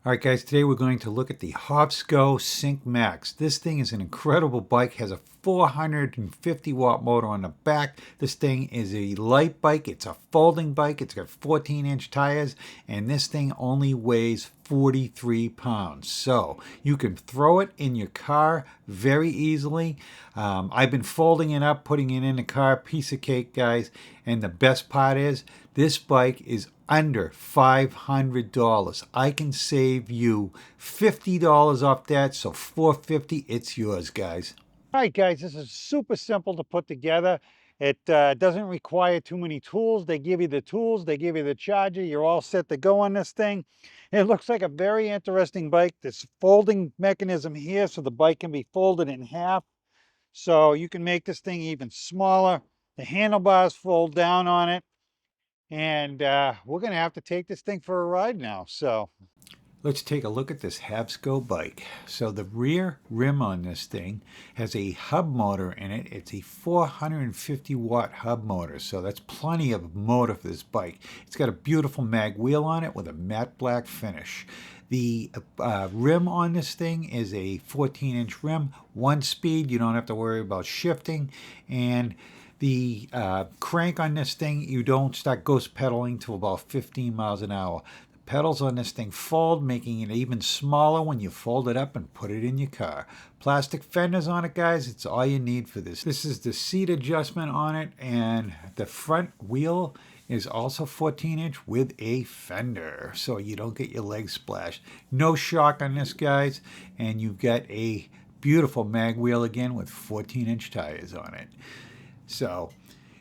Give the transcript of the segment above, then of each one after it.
All right, guys, today we're going to look at the Hovsco Sync Max. This thing is an incredible bike, has a 450 watt motor on the back. This thing is a light bike. It's a folding bike. It's got 14-inch tires, and this thing only weighs 43 pounds. So you can throw it in your car very easily. I've been folding it up, putting it in the car, piece of cake, guys. And the best part is this bike is under $500. I can save you $50 off that, so $450, it's yours, guys. All right, guys, this is super simple to put together. It doesn't require too many tools. They give you the tools, they give you the charger, you're all set to go on this thing. It looks like a very interesting bike. This folding mechanism here, so the bike can be folded in half. So you can make this thing even smaller. The handlebars fold down on it. And we're going to have to take this thing for a ride now. So let's take a look at this Hovsco bike. So the rear rim on this thing has a hub motor in it. It's a 450 watt hub motor. So that's plenty of motor for this bike. It's got a beautiful mag wheel on it with a matte black finish. The rim on this thing is a 14-inch rim, 1-speed. You don't have to worry about shifting. And the crank on this thing, you don't start ghost pedaling to about 15 miles an hour. The pedals on this thing fold, making it even smaller when you fold it up and put it in your car. Plastic fenders on it, guys. It's all you need for this. This is the seat adjustment on it, and the front wheel is also 14-inch with a fender, so you don't get your legs splashed. No shock on this, guys, and you've got a beautiful mag wheel again with 14-inch tires on it. So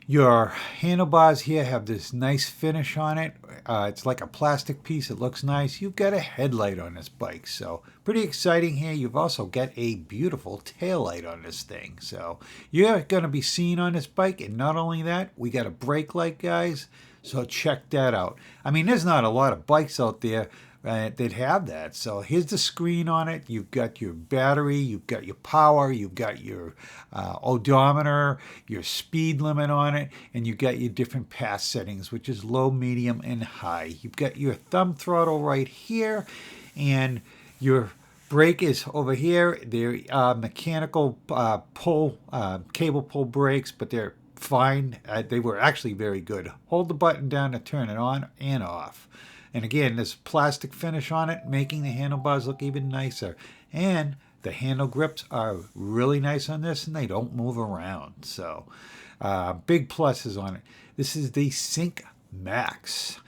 your handlebars here have this nice finish on it. It's like a plastic piece. It looks nice. You've got a headlight on this bike, so pretty exciting here. You've also got a beautiful tail light on this thing. So you're going to be seen on this bike, and not only that, we got a brake light, guys. So check that out. I mean, there's not a lot of bikes out there that have that. So here's the screen on it. You've got your battery, you've got your power, you've got your odometer, your speed limit on it, and you've got your different pass settings, which is low, medium, and high. You've got your thumb throttle right here, and your brake is over here. They're mechanical cable pull brakes, but they're fine. They were actually very good. Hold the button down to turn it on and off. And again, this plastic finish on it, making the handlebars look even nicer. And the handle grips are really nice on this, and they don't move around. So big pluses on it. This is the Sync Max.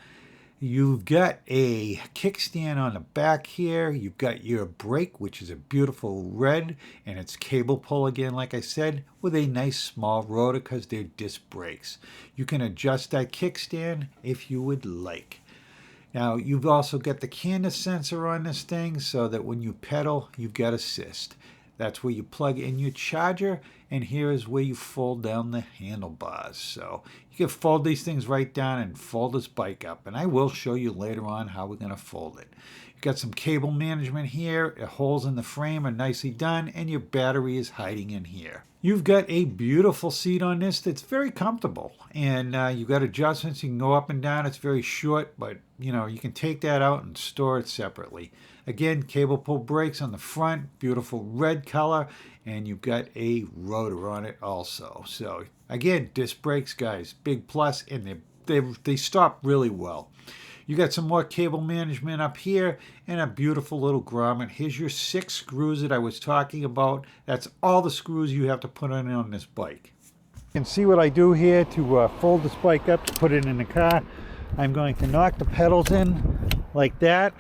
You've got a kickstand on the back here. You've got your brake, which is a beautiful red, and it's cable pull again, like I said, with a nice small rotor because they're disc brakes. You can adjust that kickstand if you would like. Now, you've also got the camber sensor on this thing so that when you pedal, you've got assist. That's where you plug in your charger, and here is where you fold down the handlebars. So you can fold these things right down and fold this bike up, and I will show you later on how we're going to fold it. You've got some cable management here. The holes in the frame are nicely done, and your battery is hiding in here. You've got a beautiful seat on this that's very comfortable, and you've got adjustments. You can go up and down. It's very short, but you can take that out and store it separately. Again, cable pull brakes on the front, beautiful red color, and you've got a rotor on it also. So again, disc brakes, guys, big plus, and they stop really well. You got some more cable management up here and a beautiful little grommet. Here's your 6 screws that I was talking about. That's all the screws you have to put on this bike. You can see what I do here to fold this bike up to put it in the car. I'm going to knock the pedals in like that.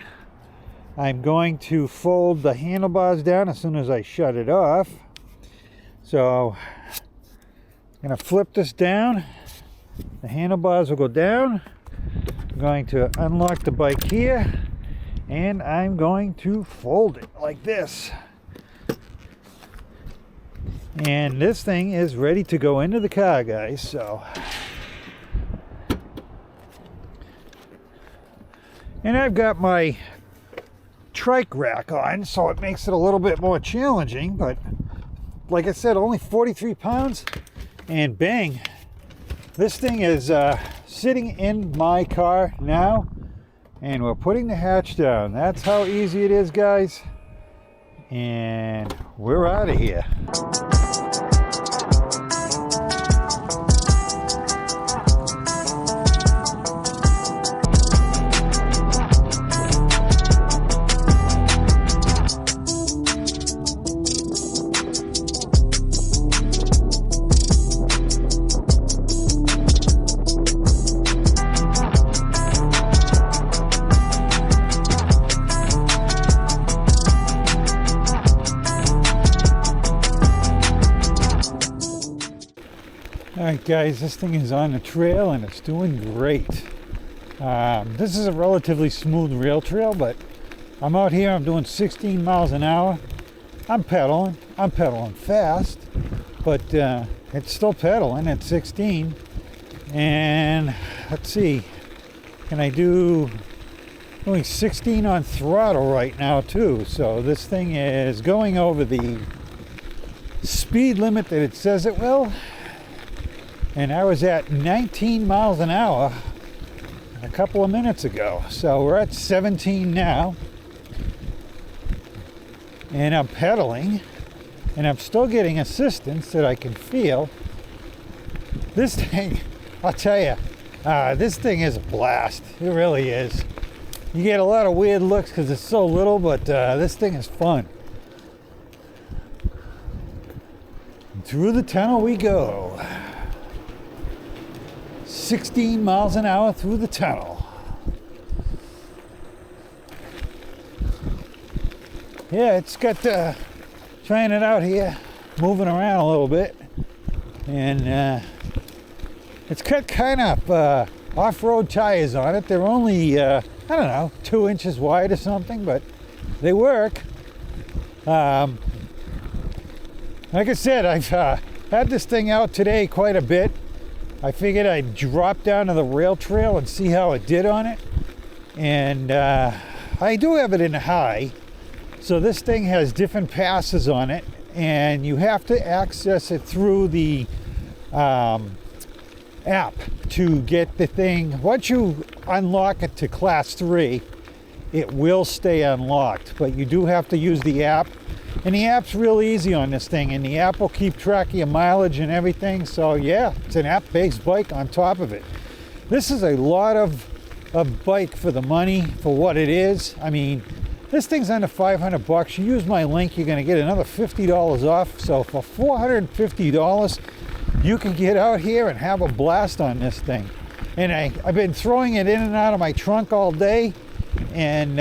I'm going to fold the handlebars down as soon as I shut it off. So I'm going to flip this down. The handlebars will go down. I'm going to unlock the bike here, and I'm going to fold it like this. And this thing is ready to go into the car, guys. So, and I've got my trike rack on, so it makes it a little bit more challenging, but like I said, only 43 pounds, and bang, this thing is sitting in my car now, And we're putting the hatch down. That's how easy it is, guys. And we're out of here. Alright guys, this thing is on the trail and it's doing great. This is a relatively smooth rail trail, but I'm out here, I'm doing 16 miles an hour. I'm pedaling fast, but it's still pedaling at 16. And let's see, can I do only 16 on throttle right now too. So this thing is going over the speed limit that it says it will. And I was at 19 miles an hour a couple of minutes ago. So we're at 17 now. And I'm pedaling. And I'm still getting assistance that I can feel. This thing, I'll tell you, this thing is a blast. It really is. You get a lot of weird looks because it's so little, but this thing is fun. And through the tunnel we go. 16 miles an hour through the tunnel. Yeah, it's got trying it out here, moving around a little bit, and it's got kind of off-road tires on it. They're only I don't know, 2 inches wide or something, but they work. Like I said, I've had this thing out today quite a bit. I figured I'd drop down to the rail trail and see how it did on it. And I do have it in high. So this thing has different passes on it. And you have to access it through the app to get the thing. Once you unlock it to class 3, it will stay unlocked. But you do have to use the app. And the app's real easy on this thing, and the app will keep track of your mileage and everything. So yeah, it's an app-based bike on top of it. This is a lot of bike for the money for what it is. I mean, this thing's under 500 bucks. You use my link, you're gonna get another $50 off. So for $450, you can get out here and have a blast on this thing. And I've been throwing it in and out of my trunk all day, and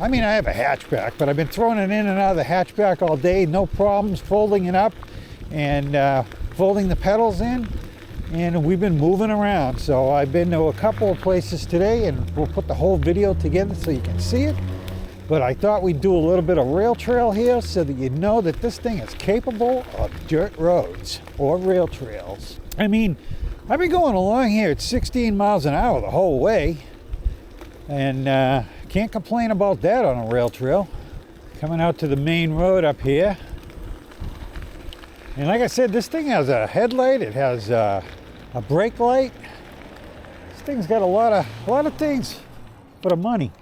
I mean, I have a hatchback, but I've been throwing it in and out of the hatchback all day, no problems, folding it up and folding the pedals in, and we've been moving around. So I've been to a couple of places today, and we'll put the whole video together so you can see it. But I thought we'd do a little bit of rail trail here so that you know that this thing is capable of dirt roads or rail trails. I mean, I've been going along here at 16 miles an hour the whole way, and can't complain about that on a rail trail. Coming out to the main road up here. And like I said, this thing has a headlight, it has a brake light. This thing's got a lot of things for the money.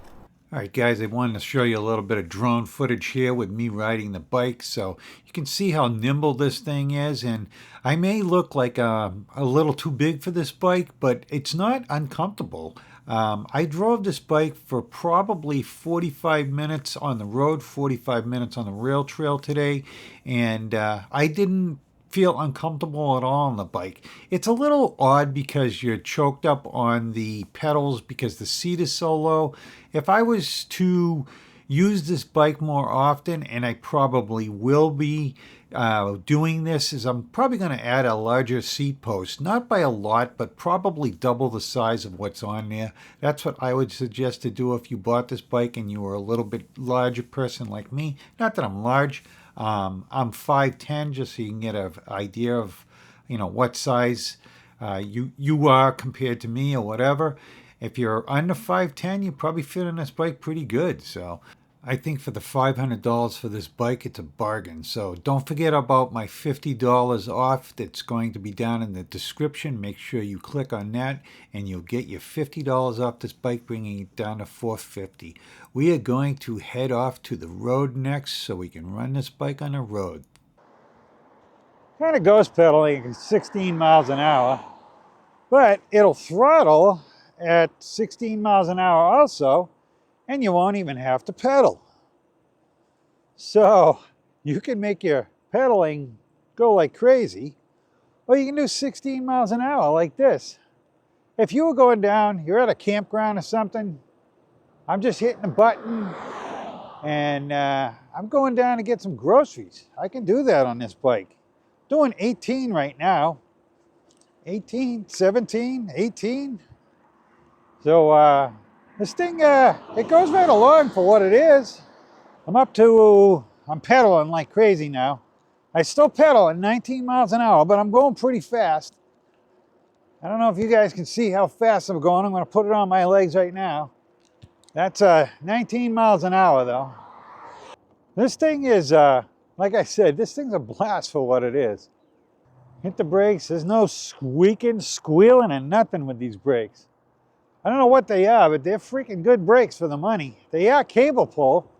All right, guys, I wanted to show you a little bit of drone footage here with me riding the bike so you can see how nimble this thing is. And I may look like a little too big for this bike, but it's not uncomfortable. I drove this bike for probably 45 minutes on the road, 45 minutes on the rail trail today, and I didn't feel uncomfortable at all on the bike. It's a little odd because you're choked up on the pedals because the seat is so low. If I was to use this bike more often, and I probably will be doing this, is I'm probably going to add a larger seat post, not by a lot, but probably double the size of what's on there. That's what I would suggest to do if you bought this bike and you were a little bit larger person like me. Not that I'm large. I'm 5'10", just so you can get an idea of, you know, what size you are compared to me or whatever. If you're under 5'10", you probably fit on this bike pretty good. So I think for the $500 for this bike, it's a bargain. So don't forget about my $50 off that's going to be down in the description. Make sure you click on that and you'll get your $50 off this bike, bringing it down to $450. We are going to head off to the road next so we can run this bike on the road. Kind of ghost pedaling at 16 miles an hour, but it'll throttle at 16 miles an hour also, and you won't even have to pedal. So you can make your pedaling go like crazy, or you can do 16 miles an hour like this. If you were going down, you're at a campground or something, I'm just hitting a button and I'm going down to get some groceries. I can do that on this bike. Doing 18 right now. 18, 17, 18. So this thing, it goes right along for what it is. I'm pedaling like crazy now. I still pedal at 19 miles an hour, but I'm going pretty fast. I don't know if you guys can see how fast I'm going. I'm going to put it on my legs right now. That's 19 miles an hour though. This thing is, like I said, this thing's a blast for what it is. Hit the brakes. There's no squeaking, squealing, and nothing with these brakes. I don't know what they are, but they're freaking good brakes for the money. They are cable pull,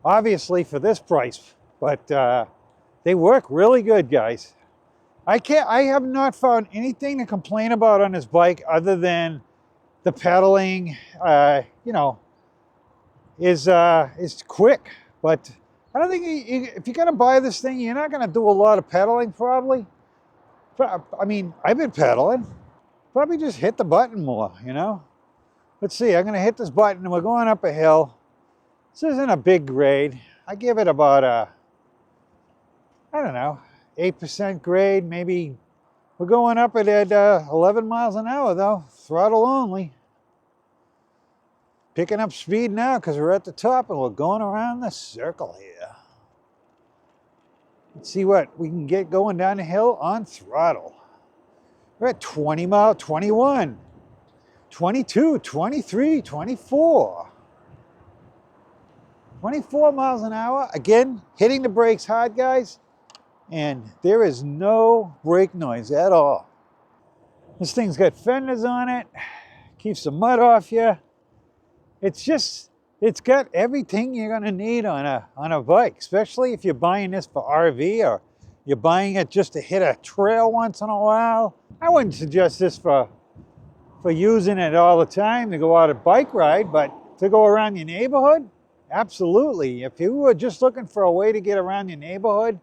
obviously for this price, but they work really good, guys. I have not found anything to complain about on this bike other than the pedaling, you know, is quick. But I don't think if you're gonna buy this thing, you're not gonna do a lot of pedaling probably. I mean, I've been pedaling. Probably just hit the button more, you know? Let's see, I'm gonna hit this button and we're going up a hill. This isn't a big grade. I give it about a, I don't know, 8% grade, maybe. We're going up it at 11 miles an hour though, throttle only. Picking up speed now because we're at the top and we're going around the circle here. Let's see what we can get going down the hill on throttle. We're at 20 mile, 21, 22, 23, 24. 24 miles an hour. Again, hitting the brakes hard, guys. And there is no brake noise at all. This thing's got fenders on it. Keeps the mud off you. It's got everything you're gonna need on a bike, especially if you're buying this for RV or you're buying it just to hit a trail once in a while. I wouldn't suggest this for using it all the time to go out a bike ride, but to go around your neighborhood, absolutely. If you were just looking for a way to get around your neighborhood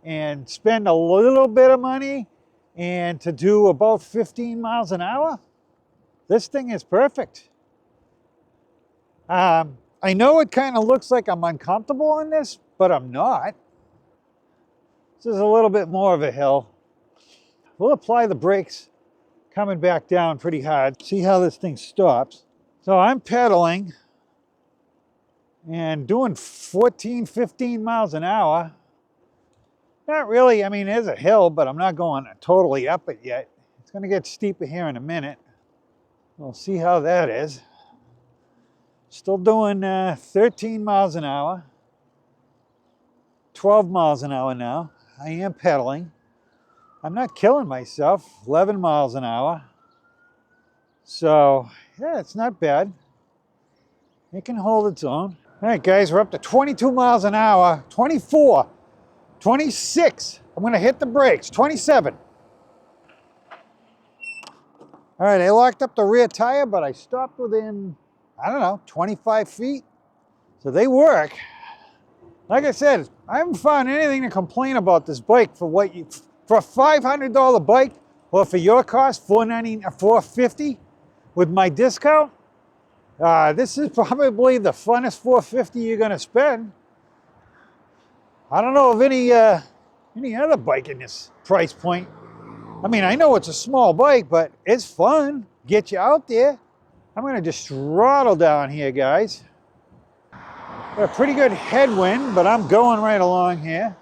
and spend a little bit of money and to do about 15 miles an hour, this thing is perfect. I know it kind of looks like I'm uncomfortable on this, but I'm not. This is a little bit more of a hill. We'll apply the brakes coming back down pretty hard. See how this thing stops. So I'm pedaling and doing 14, 15 miles an hour. Not really, I mean, there's a hill, but I'm not going totally up it yet. It's gonna get steeper here in a minute. We'll see how that is. Still doing 13 miles an hour, 12 miles an hour now. I am pedaling. I'm not killing myself, 11 miles an hour. So, yeah, it's not bad. It can hold its own. All right, guys, we're up to 22 miles an hour, 24, 26. I'm gonna hit the brakes, 27. All right, I locked up the rear tire, but I stopped within, I don't know, 25 feet. So they work. Like I said, I haven't found anything to complain about this bike for for a $500 bike, or for your cost, $450 with my discount. This is probably the funnest $450 you're gonna spend. I don't know of any other bike in this price point. I mean, I know it's a small bike, but it's fun. Get you out there. I'm gonna just throttle down here, guys. Got a pretty good headwind, but I'm going right along here.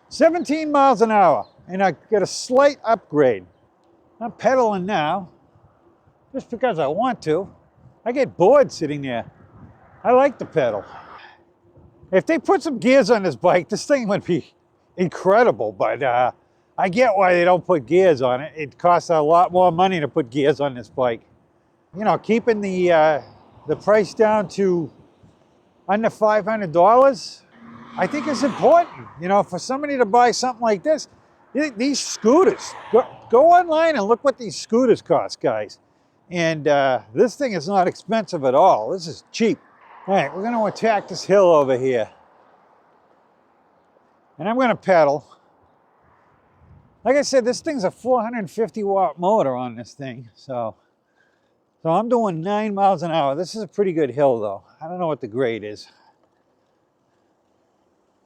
17 miles an hour, and I got a slight upgrade. I'm pedaling now, just because I want to. I get bored sitting there. I like to pedal. If they put some gears on this bike, this thing would be incredible, but I get why they don't put gears on it. It costs a lot more money to put gears on this bike. You know, keeping the price down to under $500, I think is important. You know, for somebody to buy something like this, these scooters, go online and look what these scooters cost, guys. And this thing is not expensive at all. This is cheap. All right, we're gonna attack this hill over here. And I'm gonna pedal. Like I said, this thing's a 450 watt motor on this thing. So I'm doing 9 miles an hour. This is a pretty good hill though. I don't know what the grade is.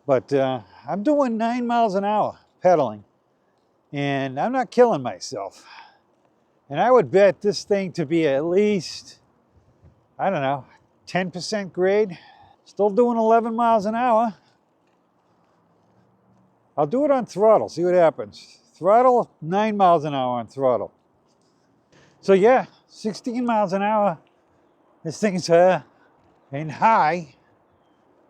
But I'm doing 9 miles an hour pedaling. And I'm not killing myself. And I would bet this thing to be at least, I don't know, 10% grade. Still doing 11 miles an hour. I'll do it on throttle, see what happens. Throttle, 9 miles an hour on throttle. So yeah, 16 miles an hour. This thing's in high,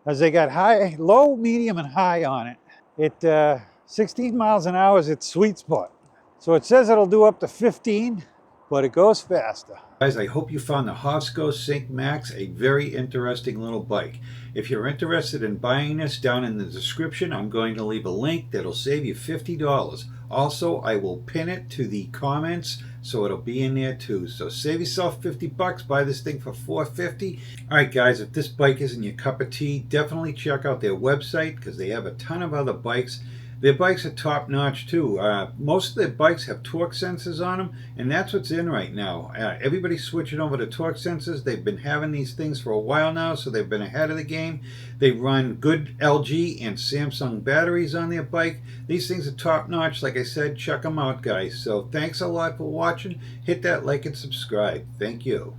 as they got high, low, medium, and high on it. It 16 miles an hour is its sweet spot. So it says it'll do up to 15, but it goes faster. Guys, I hope you found the Hovsco Sync Max a very interesting little bike. If you're interested in buying this, down in the description, I'm going to leave a link that'll save you $50. Also, I will pin it to the comments, so it'll be in there too. So save yourself 50 bucks, buy this thing for $450. All right, guys, if this bike isn't your cup of tea, definitely check out their website because they have a ton of other bikes. Their bikes are top notch too. Most of their bikes have torque sensors on them, and that's what's in right now. Everybody's switching over to torque sensors. They've been having these things for a while now, so they've been ahead of the game. They run good LG and Samsung batteries on their bike. These things are top notch. Like I said, check them out, guys. So thanks a lot for watching. Hit that like and subscribe. Thank you.